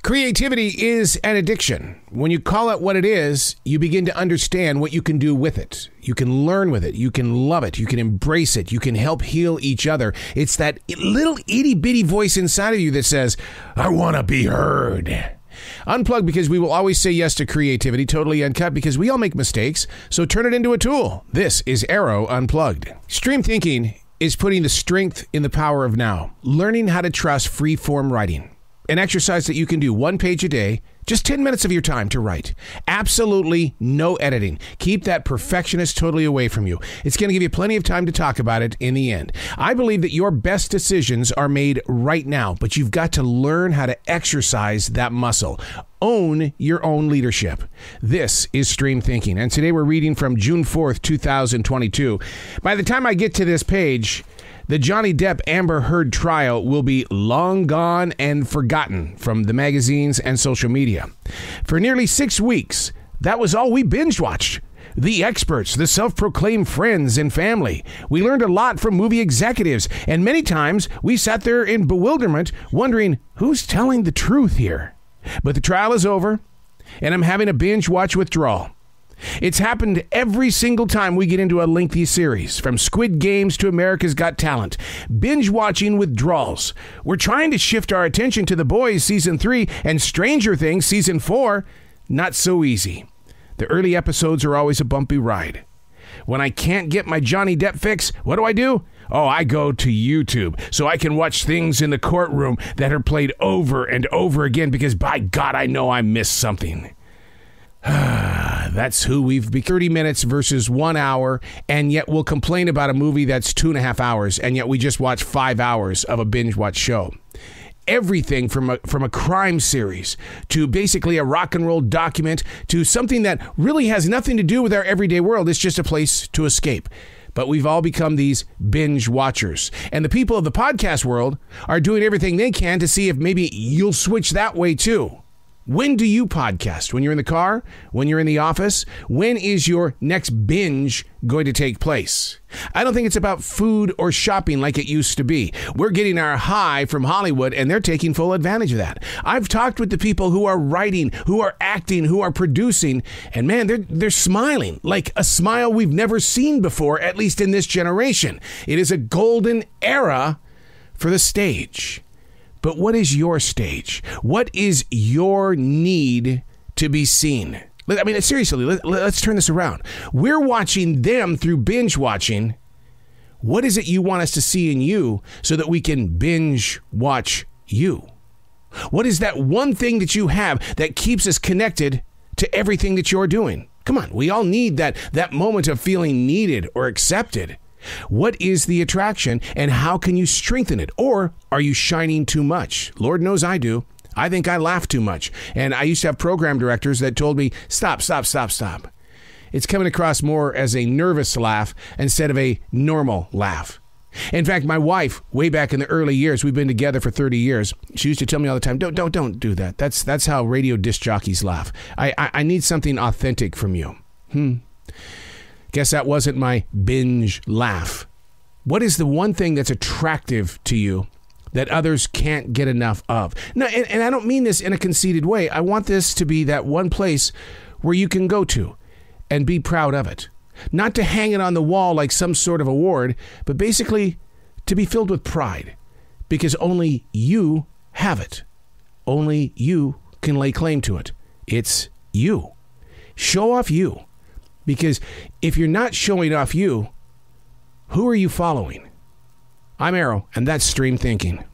Creativity is an addiction. When you call it what it is, you begin to understand what you can do with it. You can learn with it. You can love it. You can embrace it. You can help heal each other. It's that little itty bitty voice inside of you that says, I want to be heard. Unplugged, because we will always say yes to creativity. Totally Uncut, because we all make mistakes. So turn it into a tool. This is Arroe Unplugged. Stream thinking is putting the strength in the power of now. Learning how to trust free-form writing. An exercise that you can do 1 page a day, just 10 minutes of your time to write. Absolutely no editing. Keep that perfectionist totally away from you. It's going to give you plenty of time to talk about it in the end. I believe that your best decisions are made right now, but you've got to learn how to exercise that muscle. Own your own leadership. This is Stream Thinking, and today we're reading from June 4th, 2022. By the time I get to this page, the Johnny Depp Amber Heard trial will be long gone and forgotten from the magazines and social media. For nearly 6 weeks, that was all we binge-watched. The experts, the self-proclaimed friends and family. We learned a lot from movie executives, and many times we sat there in bewilderment wondering, who's telling the truth here? But the trial is over, and I'm having a binge-watch withdrawal. It's happened every single time we get into a lengthy series, from Squid Games to America's Got Talent. Binge-watching withdrawals. We're trying to shift our attention to The Boys Season 3 and Stranger Things Season 4. Not so easy. The early episodes are always a bumpy ride. When I can't get my Johnny Depp fix, what do? Oh, I go to YouTube so I can watch things in the courtroom that are played over and over again because, by God, I know I missed something. That's who we've been. 30 minutes versus 1 hour, and yet we'll complain about a movie that's 2.5 hours, and yet we just watch 5 hours of a binge watch show. Everything from a crime series to basically a rock and roll document to something that really has nothing to do with our everyday world. It's just a place to escape. But we've all become these binge watchers. And the people of the podcast world are doing everything they can to see if maybe you'll switch that way too. When do you podcast? When you're in the car? When you're in the office? When is your next binge going to take place? I don't think it's about food or shopping like it used to be. We're getting our high from Hollywood, and they're taking full advantage of that. I've talked with the people who are writing, who are acting, who are producing, and man, they're smiling like a smile we've never seen before, at least in this generation. It is a golden era for the stage. But what is your stage? What is your need to be seen? I mean, seriously, let's turn this around. We're watching them through binge watching. What is it you want us to see in you so that we can binge watch you? What is that one thing that you have that keeps us connected to everything that you're doing? Come on, we all need that moment of feeling needed or accepted. What is the attraction, and how can you strengthen it? Or are you shining too much? Lord knows I do. I think I laugh too much. And I used to have program directors that told me, stop. It's coming across more as a nervous laugh instead of a normal laugh. In fact, my wife, way back in the early years, we've been together for 30 years. She used to tell me all the time, don't do that. That's how radio disc jockeys laugh. I need something authentic from you. Guess that wasn't my binge laugh. What is the one thing that's attractive to you that others can't get enough of? No, and I don't mean this in a conceited way. I want this to be that one place where you can go to and be proud of it. Not to hang it on the wall like some sort of award, but basically to be filled with pride. Because only you have it. Only you can lay claim to it. It's you. Show off you. Because if you're not showing off you, who are you following? I'm Arroe, and that's Stream Thinking.